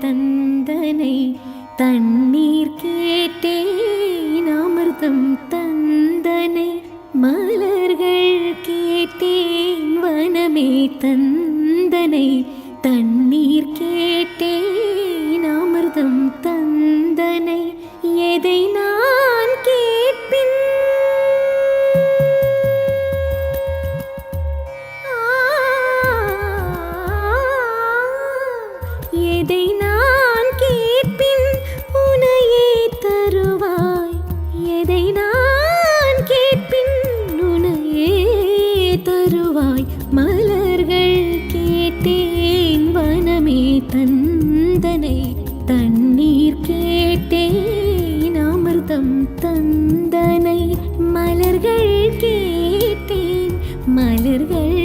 தந்தனை தண்ணீர் கேட்டேன் அமிர்தம் தந்தனை மலர்கள் கேட்டேன் வனமே தந்தனை தண்ணீர் கேட்டேன் அமிர்தம் தந்தனை எதை நான் கேட்பின் எதை நான் கேட்பின் உனையே தருவாய் எதை நான் கேட்பின் உனையே தருவாய் மலர்கள் கேட்டேன் வனமே தந்தனை தண்ணீர் கேட்டேன் அமிர்தம் தந்தனை மலர்கள் கேட்டேன் மலர்கள்